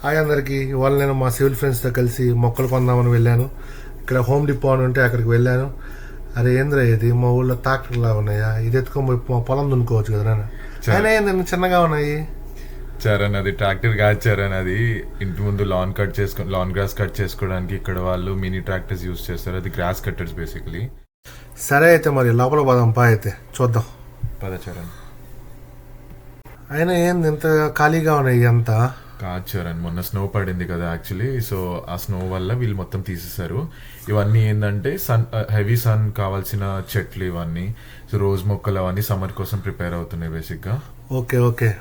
Hi అందరికి. ఇవాళ నేను మా సివిల్ ఫ్రెండ్స్తో కలిసి మొక్కలు కొందామని వెళ్ళాను. ఇక్కడ హోమ్ డిపో అని ఉంటే అక్కడికి వెళ్ళాను. అరే ఏంద్రా ఇది, మా ఊళ్ళో ట్రాక్టర్లా ఉన్నాయా, ఇది ఎత్తుకొని మా పొలం దున్నుకోవచ్చు కదా నాన్న. అయినా ఏంటంటే చిన్నగా ఉన్నాయి. చరణ్, అది ట్రాక్టర్ కాదు చరణ్, అది ఇంటి ముందు లాన్ గ్రాస్ కట్ చేసుకోవడానికి ఇక్కడ వాళ్ళు మినీ ట్రాక్టర్స్ యూజ్ చేస్తారు. అది గ్రాస్ కట్టర్స్ బేసికలీ. సరే అయితే మరి లోపల పోదాం పా, అయితే చూద్దాం పద చరణ్. అయినా ఏంది ఇంత ఖాళీగా ఉన్నాయి అంతా? కాదు చరణ్, మొన్న స్నో పడింది కదా యాక్చువల్లీ. సో ఆ స్నో వల్ల వీళ్ళు మొత్తం తీసేశారు. ఇవన్నీ ఏంటంటే హెవీ సన్ కావాల్సిన చెట్లు ఇవన్నీ. సో రోజ్ మొక్కలు అవన్నీ సమ్మర్ కోసం ప్రిపేర్ అవుతున్నాయి బేసిక్గా. Okay okay.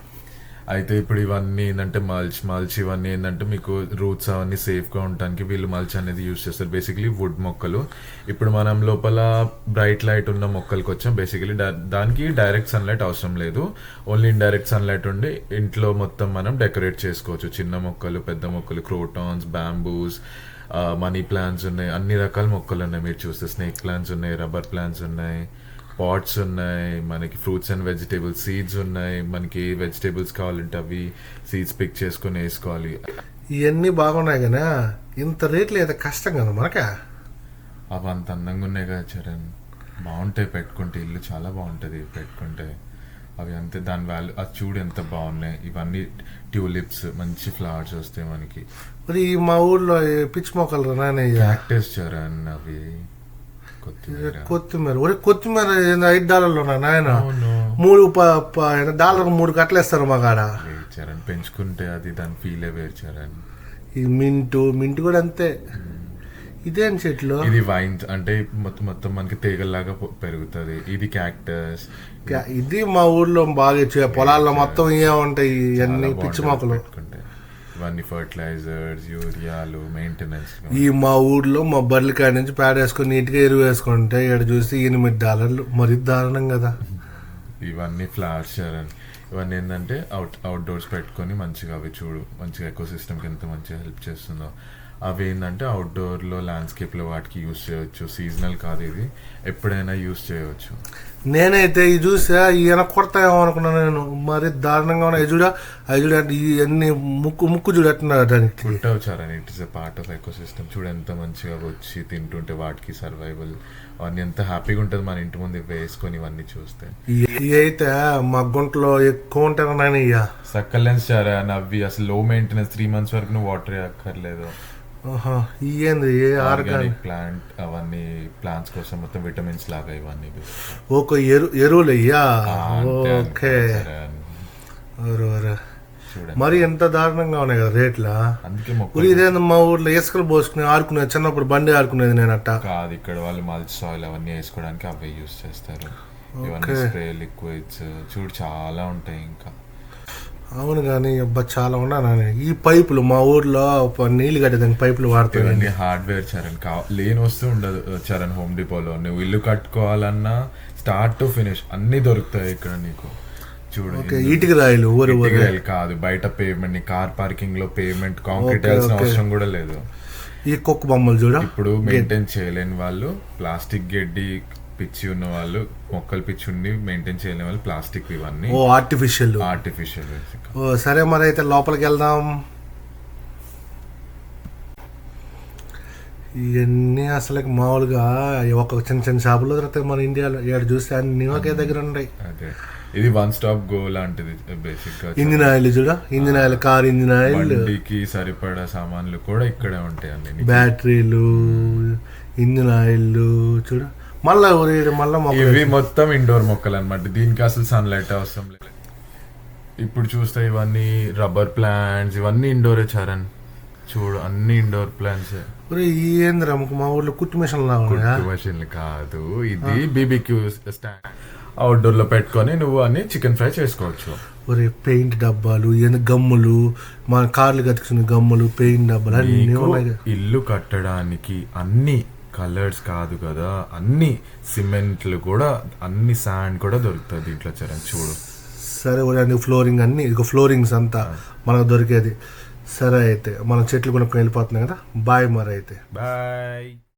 అయితే ఇప్పుడు ఇవన్నీ ఏంటంటే మల్చ్ ఇవన్నీ ఏంటంటే మీకు రూట్స్ అవన్నీ సేఫ్గా ఉండడానికి వీళ్ళు మల్చ్ అనేది యూజ్ చేస్తారు. బేసిక్లీ వుడ్ మొక్కలు. ఇప్పుడు మనం లోపల బ్రైట్ లైట్ ఉన్న మొక్కలకి వచ్చాం. బేసికలీ దానికి డైరెక్ట్ సన్లైట్ అవసరం లేదు. ఓన్లీ ఇండైరెక్ట్ సన్లైట్ ఉండి ఇంట్లో మొత్తం మనం డెకరేట్ చేసుకోవచ్చు. చిన్న మొక్కలు, పెద్ద మొక్కలు, క్రోటాన్స్, బ్యాంబూస్, మనీ ప్లాంట్స్ ఉన్నాయి, అన్ని రకాల మొక్కలు ఉన్నాయి. మీరు చూస్తే స్నేక్ ప్లాంట్స్ ఉన్నాయి, రబ్బర్ ప్లాంట్స్ ఉన్నాయి, పాట్స్ ఉన్నాయి, మనకి ఫ్రూట్స్ అండ్ వెజిటేబుల్స్ సీడ్స్ ఉన్నాయి. మనకి ఏ వెజిటేబుల్స్ కావాలంటే అవి సీడ్స్ పిక్ చేసుకొని వేసుకోవాలి. ఇవన్నీ బాగున్నాయి కదా, ఇంత రేట్లు అయితే కష్టం కదా మనకా? అవి అంత అందంగా ఉన్నాయి కదా చరణ్, బాగుంటాయి పెట్టుకుంటే. ఇల్లు చాలా బాగుంటుంది పెట్టుకుంటే. అవి అంతే, దాని వాల్యూ అది చూడు ఎంత బాగున్నాయి. ఇవన్నీ ట్యూలిప్స్, మంచి ఫ్లవర్స్ వస్తాయి మనకి. మరి మా ఊర్లో పిచ్చి మొక్కలు క్యాక్టస్ చరణ్, అవి కొత్తిమీర. కొత్తిమీర $5 నాయన. $3 3 కట్టలేస్తారు మా కాడ. చరణ్ పెంచుకుంటే అది దాని ఫీలే వేరు చరణ్. ఈ మింటు కూడా అంతే. ఇదేం చెట్లు? ఇది వైన్ అంటే మొత్తం మనకి తీగల్లాగా పెరుగుతుంది. ఇది క్యాక్టస్. ఇది మా ఊర్లో బాగా పొలాల్లో మొత్తం ఇవే ఉంటాయి ఇవన్నీ పిచ్చి మొక్కలు. ఇవన్నీ ఫర్టిలైజర్స్, యూరియాలు, మెయింటెనెన్స్. ఈ మా ఊర్లో మా బర్రెల కాడి నుంచి పేడ వేసుకొని నీట్గా ఎరువు వేసుకుంటే ఇక్కడ చూసి $8 మరి దారుణం కదా. ఇవన్నీ ఫ్లవర్స్ చరణ్. ఇవన్నీ ఏంటంటే అవుట్డోర్స్ పెట్టుకొని మంచిగా అవి చూడు, మంచిగా ఎకో సిస్టమ్కి ఎంత మంచిగా హెల్ప్ చేస్తుందో. అవి ఏంటంటే అవుట్డోర్లో ల్యాండ్స్కేప్లో వాటికి యూజ్ చేయవచ్చు. సీజనల్ కాదు, ఇది ఎప్పుడైనా యూజ్ చేయవచ్చు. నేనైతే ఇది చూసా ఈయన కొడతాయేమో అనుకున్నాను నేను. మరి దారుణంగా ఉన్నాయి. చూడ అంటే ఇవన్నీ ముక్కు చూడట్టున్నారు దానికి. కుట్టావు చారని, it is a part of ecosystem. చూడు ఎంత మంచిగా వచ్చి తింటుంటే వాటికి సర్వైవల్ అవన్నీ ఎంత హ్యాపీగా ఉంటుంది మన ఇంటి ముందు వేసుకొని ఇవన్నీ చూస్తే. ఇవి అయితే మా గుంటలో ఎక్కువ ఉంటాయి. సక్కలెన్స్ చారా అవి అసలు లో మెయింటెనెన్స్. 3 months వరకు నువ్వు వాటర్ అక్కర్లేదు. ఏంది ఆర్గానిక్ ప్లాంట్, అవన్నీ ప్లాంట్స్ కోసం మొత్తం విటమిన్స్ లాగా ఇవన్నీ. ఓకే, ఎరువులు అయ్యా. ఓకే, మరి ఎంత దారుణంగా ఉన్నాయి కదా రేట్లా. అందుకే ఇదేందో మా ఊర్లో ఇసుకలు పోసుకుని ఆడుకునేది, చిన్నప్పుడు బండి ఆడుకునేది నేను అట్ట కాదు. ఇక్కడ వాళ్ళు మల్చ్ సాయిల్ అవన్నీ వేసుకోవడానికి అవే యూజ్ చేస్తారు. ఇవన్నీ స్ప్రే లిక్విడ్స్ చూడు చాలా ఉంటాయి ఇంకా. అవును కానీ అబ్బా చాలా ఉన్నాను. ఈ పైపులు మా ఊర్లో నీళ్ళు కట్టేదానికి పైపులు వాడతాయి. హార్డ్వేర్ చరణ్ లేని వస్తువు ఉండదు చరణ్. హోమ్ డిపోలో నువ్వు ఇల్లు కట్టుకోవాలన్నా స్టార్ట్ టు ఫినిష్ అన్ని దొరుకుతాయి ఇక్కడ నీకు. చూడు, ఇటుక రాయలు కాదు, బయట పేమెంట్, నీ కార్ పార్కింగ్ లో పేమెంట్, కాంక్రీట్ వేయాల్సిన అవసరం కూడా లేదు. ఈ కుక్క బొమ్మలు చూడ ఇప్పుడు మెయింటైన్ చేయలేని వాళ్ళు, ప్లాస్టిక్ గడ్డి పిచ్చి ఉన్న వాళ్ళు, మొక్కలు పిచ్చి ఉండి మెయింటైన్ చేయలేని వాళ్ళు ప్లాస్టిక్ ఇవన్నీ ఆర్టిఫిషియల్. సరే మరి అయితే లోపలికి వెళ్దాం. ఇవన్నీ అసలు మామూలుగా ఒక చిన్న చిన్న షాపులో దొరుకుతాయి మన ఇండియాలో. ఇక్కడ చూస్తే అన్ని ఒకే దగ్గర ఉన్నాయి. అదే, ఇది వన్ స్టాప్ గో లాంటిది బేసిక్ గా. ఇంజిన్ ఆయిల్ చూడ, engine oil, car engine oil, బండికి సరిపడా సామాన్లు కూడా ఇక్కడే ఉంటాయి అన్ని. బ్యాటరీలు, ఇంజిన్ ఆయిల్ చూడ. మళ్ళా ఇవి మొత్తం ఇండోర్ మొక్కలు అనమాట. దీనికి అసలు సన్లైట్ అవసరం లేదు. ఇప్పుడు చూస్తే ఇవన్నీ రబ్బర్ ప్లాంట్స్, ఇవన్నీ ఇండోరే చరణ్. చూడు అన్ని ఇండోర్ ప్లాంట్స్. ఏంద్రా మా ఊర్లో కుట్టు మిషన్లు కాదు, ఇది బీబీక్యూ స్టాండ్. అవుట్డోర్ లో పెట్టుకొని నువ్వు అన్ని చికెన్ ఫ్రై చేసుకోవచ్చు. పెయింట్ డబ్బాలు, గమ్ములు, మన కార్లు కతుకున్న గమ్ములు, పెయింట్ డబ్బాలు అన్ని. ఇల్లు కట్టడానికి అన్ని కలర్స్ కాదు కదా, అన్ని సిమెంట్లు కూడా, అన్ని శాండ్ కూడా దొరుకుతుంది దీంట్లో చరణ్. చూడు సరే ఫ్లోరింగ్ అన్ని ఫ్లోరింగ్స్ అంతా మనకు దొరికేది. సరే అయితే మనం చెట్లు కొనుక్కొని వెళ్ళిపోతున్నాం కదా. బాయ్ మరి అయితే. బాయ్.